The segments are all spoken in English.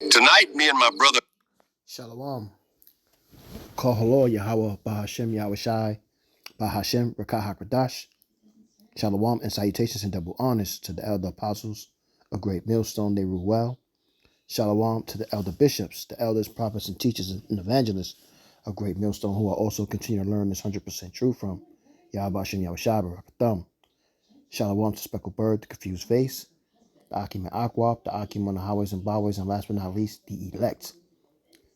Tonight, me and my brother. Shalom. Call hello Yahweh Bahashem Yahweh Shai Bahashem Rakah HaKadash. Shalom and salutations and double honors to the elder apostles, a great millstone, they rule well. Shalom to the elder bishops, the elders, prophets, and teachers and evangelists, a great millstone who are also continue to learn this 100% truth from Yahweh Hashem Yahweh Shai Barakatham. Shalom to Speckled Bird, the confused face, the Akim and Aquap, the Akim on the highways and byways, and last but not least, the elect.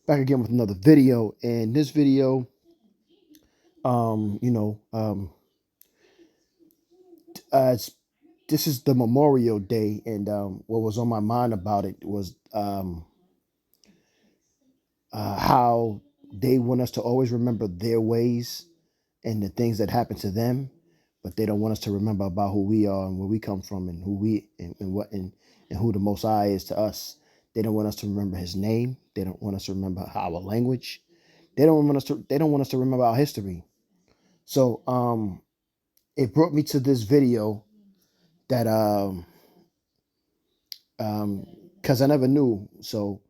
Back again with another video. And this video, um, you know, um, it's, this is the Memorial Day, and what was on my mind about it was how they want us to always remember their ways and the things that happened to them, but they don't want us to remember about who we are and where we come from and who we and what and who the Most High is to us. They don't want us to remember His name. They don't want us to remember our language. They don't want us to. They don't want us to remember our history. So it brought me to this video that because I never knew. So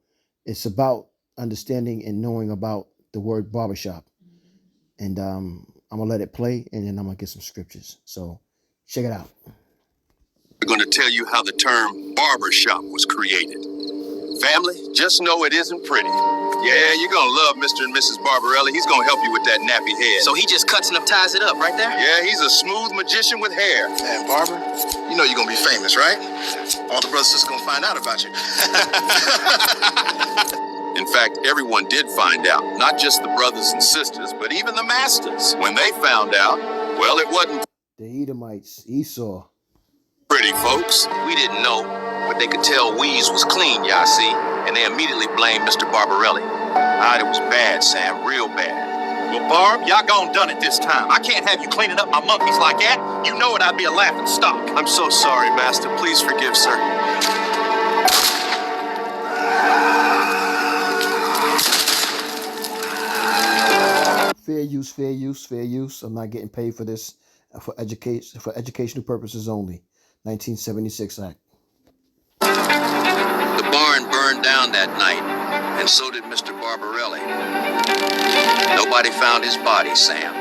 it's about understanding and knowing about the word barbershop. And I'm gonna let it play, and then I'm gonna get some scriptures. So check it out. We're going to tell you how the term barbershop was created. Family, just know it isn't pretty. Yeah, you're going to love Mr. and Mrs. Barbarelli. He's going to help you with that nappy head. So he just cuts and ties it up right there? Yeah, he's a smooth magician with hair. Man, Barber, you know you're going to be famous, right? All the brothers are going to find out about you. In fact, everyone did find out. Not just the brothers and sisters, but even the masters. When they found out, well, it wasn't The Edomites, Esau. pretty, folks. We didn't know, but they could tell Weeze was clean, y'all see, and they immediately blamed Mr. Barbarelli. It was bad, Sam, real bad. Well, Barb, y'all gone done it this time. I can't have you cleaning up my monkeys like that. You know it, I'd be a laughing stock. I'm so sorry, Master. Please forgive, sir. Fair use, fair use, fair use. I'm not getting paid for this for educational purposes only. 1976 Act. The barn burned down that night, and so did Mr. Barbarelli. Nobody found his body, Sam.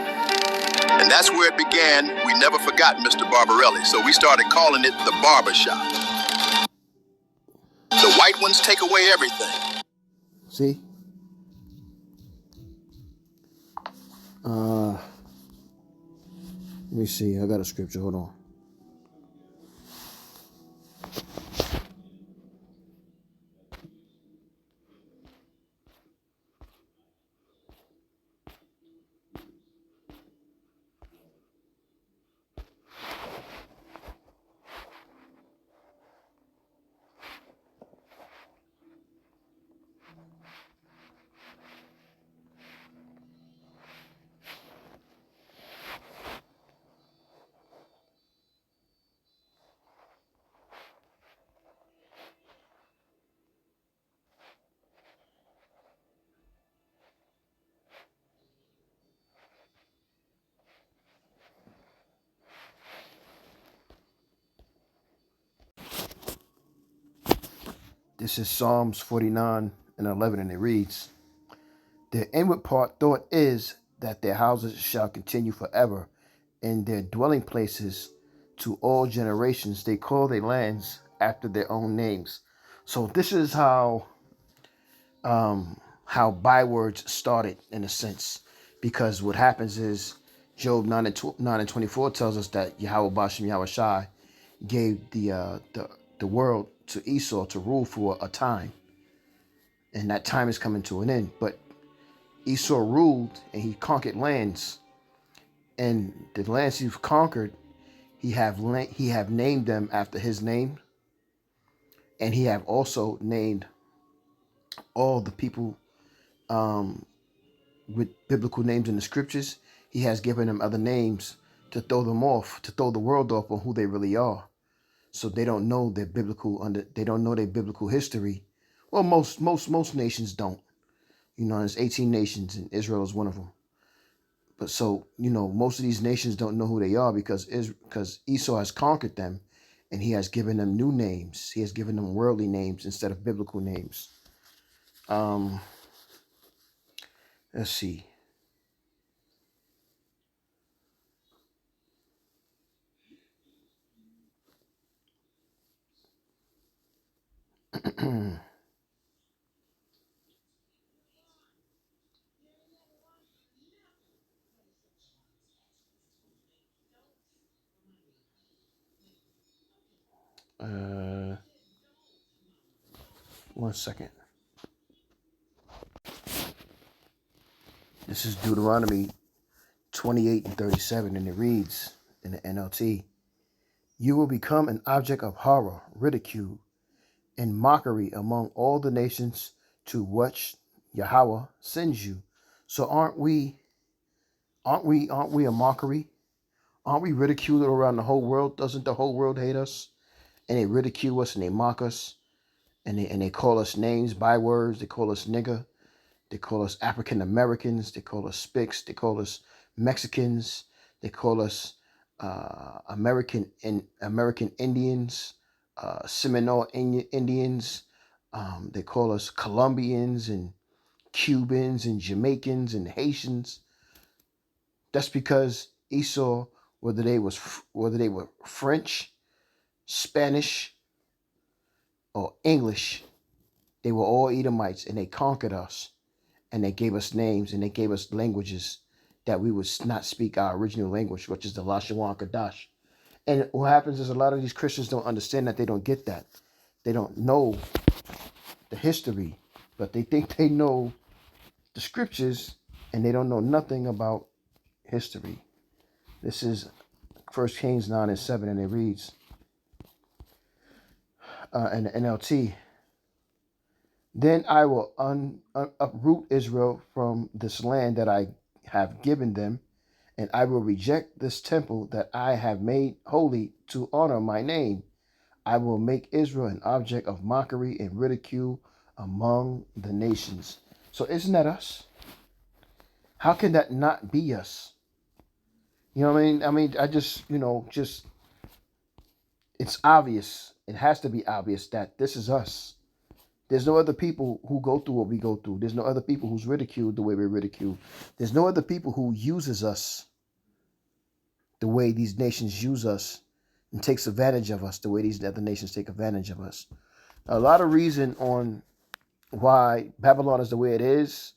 And that's where it began. We never forgot Mr. Barbarelli, so we started calling it the barber shop. The white ones take away everything. See? Let me see. I got a scripture. Hold on. This is Psalms 49 and 11, and it reads, "Their inward part thought is that their houses shall continue forever, and their dwelling places to all generations. They call their lands after their own names." So this is how bywords started in a sense, because what happens is Job 9 and 24 tells us that Yahweh Bashem Yahweh Shai gave the world to Esau to rule for a time, and that time is coming to an end. But Esau ruled and he conquered lands, and the lands he's conquered, he have named them after his name, and he have also named all the people with biblical names in the scriptures. He has given them other names to throw them off, to throw the world off on who they really are, so they don't know their biblical history. Well, most nations don't. You know, there's 18 nations, and Israel is one of them. But so, you know, most of these nations don't know who they are because Esau has conquered them, and he has given them new names. He has given them worldly names instead of biblical names. Let's see. One second. This is Deuteronomy 28 and 37, and it reads in the NLT: You will become an object of horror, ridicule, and mockery among all the nations to which Yahweh sends you. So aren't we a mockery? Aren't we ridiculed around the whole world? Doesn't the whole world hate us? And they ridicule us and they mock us and they call us names, bywords, they call us nigger, they call us African Americans, they call us spics, they call us Mexicans, they call us American Indians, Seminole Indians. They call us Colombians and Cubans and Jamaicans and Haitians. That's because Esau, whether they were French, Spanish, or English, they were all Edomites, and they conquered us, and they gave us names, and they gave us languages that we would not speak our original language, which is the Lashawan Kadash. And what happens is a lot of these Christians don't understand that. They don't get that. They don't know the history, but they think they know the scriptures, and they don't know nothing about history. This is 1 Kings 9 and 7, and it reads in the NLT: Then I will uproot Israel from this land that I have given them, and I will reject this temple that I have made holy to honor my name. I will make Israel an object of mockery and ridicule among the nations. So isn't that us? How can that not be us? You know what I mean? I just, it's obvious. It has to be obvious that this is us. There's no other people who go through what we go through. There's no other people who's ridiculed the way we're ridiculed. There's no other people who uses us the way these nations use us and takes advantage of us the way these other nations take advantage of us. A lot of reason on why Babylon is the way it is,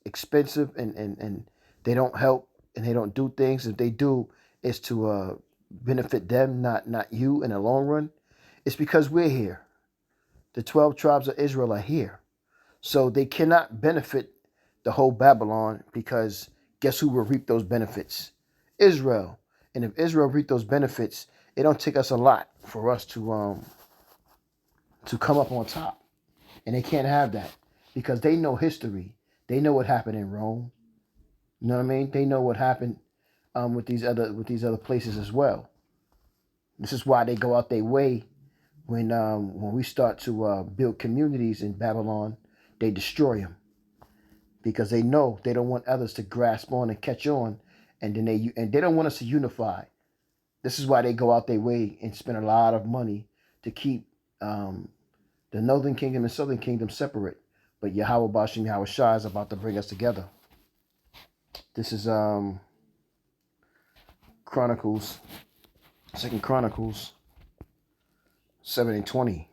expensive, and they don't help and they don't do things. If they do, it's to benefit them, not you in the long run. It's because we're here. The 12 tribes of Israel are here. So they cannot benefit the whole Babylon, because guess who will reap those benefits? Israel. And if Israel reap those benefits, it don't take us a lot for us to come up on top. And they can't have that because they know history. They know what happened in Rome. You know what I mean? They know what happened with these other places as well. This is why they go out their way when we start to build communities in Babylon. They destroy them because they know they don't want others to grasp on and catch on, and then they don't want us to unify. This is why they go out their way and spend a lot of money to keep the Northern Kingdom and Southern Kingdom separate. But Yahweh Bashim Yahweh Shai is about to bring us together. This is Chronicles, 2 Chronicles 7 and 20.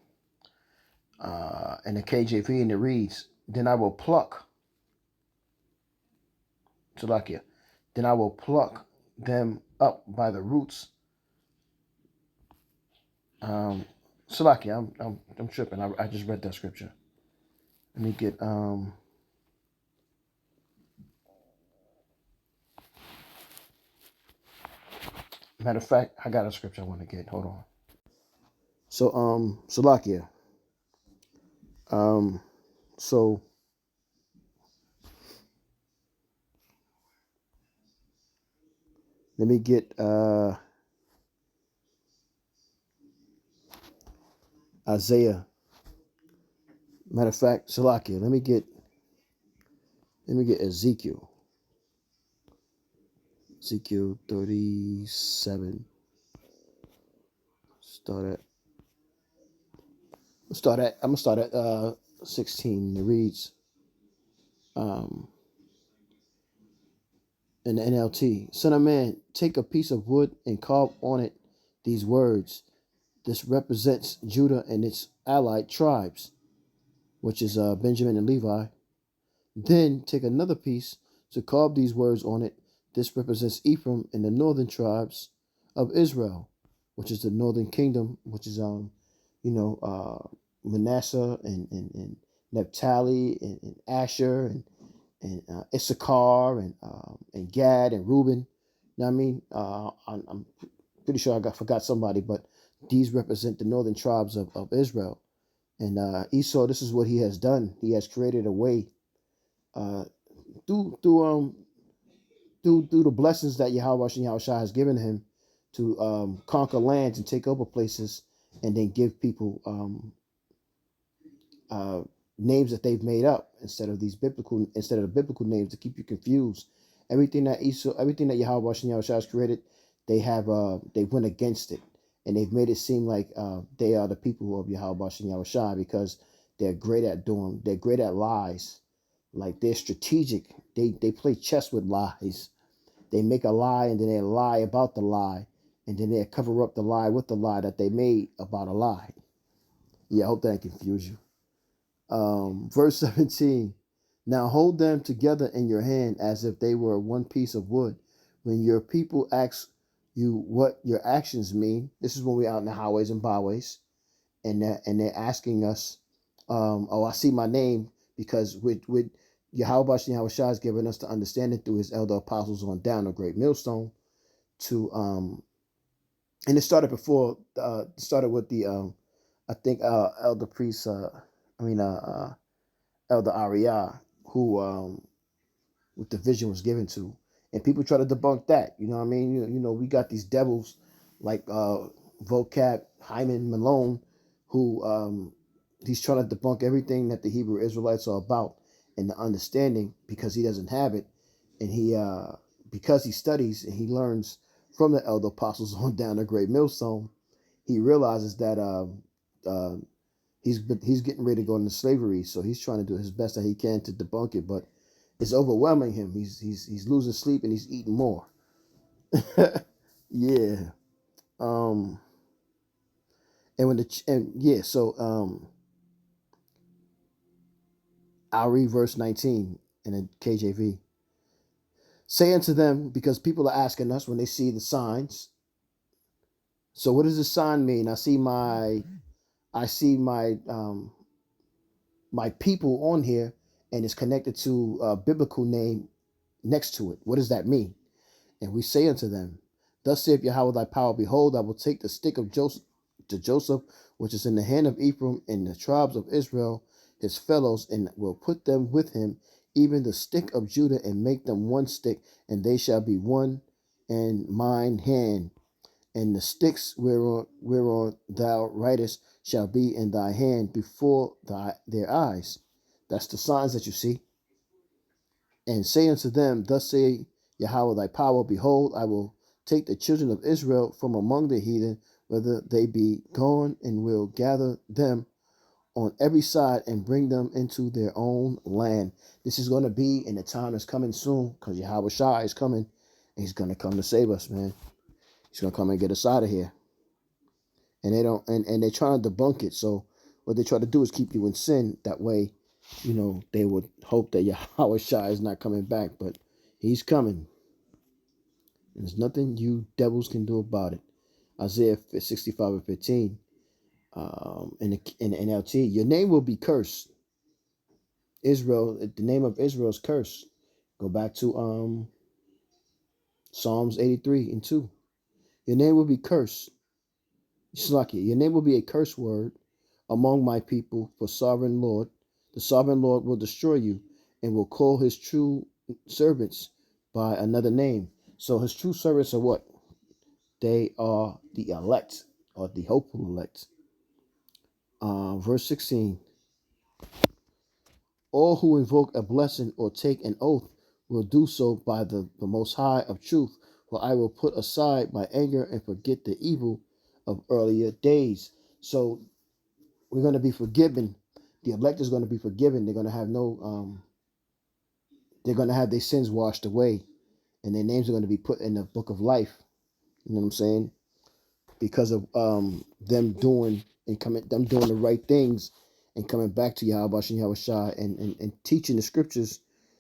In the KJV, and it reads, Then I will pluck Salakia. Then I will pluck them up by the roots. Salakia, I'm tripping. I just read that scripture. Let me get matter of fact, I got a scripture I want to get. Hold on. So Salakia. So let me get Isaiah. Matter of fact, Salakia, let me get Ezekiel. Ezekiel 37. Start at I'm gonna start at 16. It reads um, in the NLT: Son of man, take a piece of wood and carve on it these words. This represents Judah and its allied tribes, which is Benjamin and Levi. Then take another piece to carve these words on it. This represents Ephraim and the northern tribes of Israel, which is the northern kingdom, which is Manasseh and Naphtali and Asher and Issachar and Gad and Reuben. You know what I mean? I'm pretty sure forgot somebody, but these represent the northern tribes of Israel. And Esau, this is what he has done. He has created a way uh, through through um through the blessings that Yahweh has given him to conquer lands and take over places, and then give people uh, names that they've made up instead of the biblical names to keep you confused. Everything that Yahweh has created, they went against it, and they've made it seem like they are the people of Yahweh because they're great at lies. Like they're strategic. They play chess with lies. They make a lie and then they lie about the lie, and then they cover up the lie with the lie that they made about a lie. Yeah, I hope that didn't confuse you. Verse 17. Now hold them together in your hand as if they were one piece of wood. When your people ask you what your actions mean, this is when we're out in the highways and byways, and they're asking us, oh, I see my name, because with Yahweh Shai has given us the understanding through his elder apostles on down a great millstone to and it started before started with the I think elder priest elder Ariah, who with the vision was given to, and people try to debunk that. You know what I mean? We got these devils like Vocab Hyman Malone, who he's trying to debunk everything that the Hebrew Israelites are about and the understanding, because he doesn't have it, and he because he studies and he learns from the elder apostles on down the great millstone, he realizes that he's getting ready to go into slavery, so he's trying to do his best that he can to debunk it, but it's overwhelming him. He's losing sleep and he's eating more. Yeah. Um. And when the and yeah, so I'll read verse 19 in the KJV. Say unto them, because people are asking us when they see the signs. So what does the sign mean? I see my people on here, and it's connected to a biblical name next to it. What does that mean? And we say unto them, Thus saith Yahweh thy power, behold, I will take the stick of Joseph, which is in the hand of Ephraim, and the tribes of Israel, his fellows, and will put them with him, even the stick of Judah, and make them one stick, and they shall be one in mine hand. And the sticks whereon thou writest shall be in thy hand before their eyes. That's the signs that you see. And say unto them, Thus say Yahweh thy power, behold, I will take the children of Israel from among the heathen, whether they be gone, and will gather them on every side and bring them into their own land. This is going to be, and the time is coming soon, because Yahweh Shai is coming, and he's going to come to save us, man. He's going to come and get us out of here. And they don't, and they're trying to debunk it. So what they try to do is keep you in sin. That way, they would hope that Yahweh Shai is not coming back, but he's coming. And there's nothing you devils can do about it. Isaiah 65:15, in the NLT, your name will be cursed. Israel, the name of Israel is cursed. Go back to Psalms 83:2. Your name will be cursed. Shlaki, your name will be a curse word among my people, for sovereign Lord. The sovereign Lord will destroy you and will call his true servants by another name. So his true servants are what? They are the elect, or the hopeful elect. Verse 16. All who invoke a blessing or take an oath will do so by the Most High of truth, for I will put aside my anger and forget the evil of earlier days. So we're going to be forgiven. The elect is going to be forgiven. They're going to have they're going to have their sins washed away, and their names are going to be put in the book of life. You know what I'm saying? Because of them doing the right things and coming back to Yahweh Shem Yahweh Shai and teaching the scriptures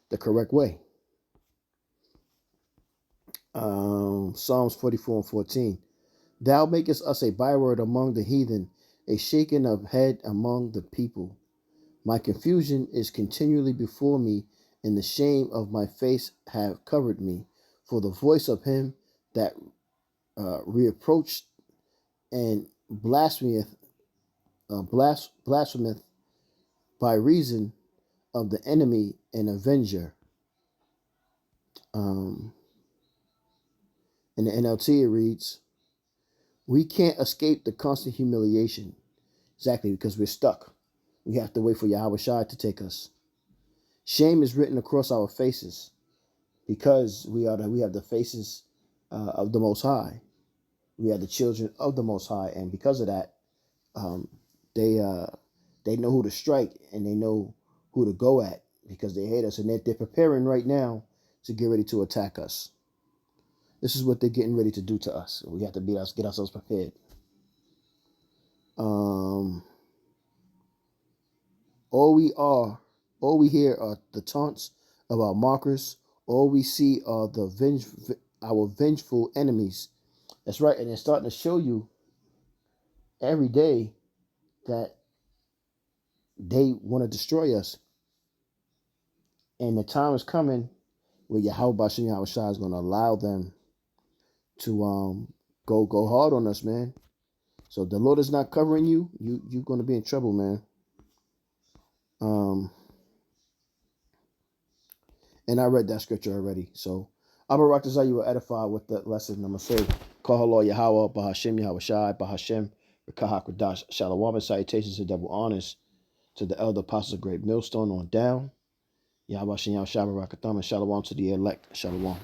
the correct way. Psalms 44:14. Thou makest us a byword among the heathen, a shaking of head among the people. My confusion is continually before me, and the shame of my face have covered me. For the voice of him that reproached and blasphemeth by reason of the enemy and avenger. In the NLT it reads, we can't escape the constant humiliation. Exactly, because we're stuck. We have to wait for Yahweh Shai to take us. Shame is written across our faces because we have the faces of the Most High. We are the children of the Most High, and because of that, they know who to strike and they know who to go at because they hate us, and they're preparing right now to get ready to attack us. This is what they're getting ready to do to us. We have to get ourselves prepared. All we hear are the taunts of our mockers. All we see are our vengeful enemies. That's right, and they're starting to show you every day that they want to destroy us. And the time is coming where Yahweh Bashem Yahweh Shai is going to allow them to go hard on us, man. So if the Lord is not covering you, you're going to be in trouble, man. And I read that scripture already. So Abarakazah, you were edified with the lesson. I'm going to say, Kahalo Yahweh, Bahashem Yahweh Shai, Bahashem, Rekahak Radash, Shalom, and salutations and double honors to the elder apostles of Great Millstone on down. Yahweh Shem Yahweh Shai, Barakatham, and Shalom to the elect. Shalom.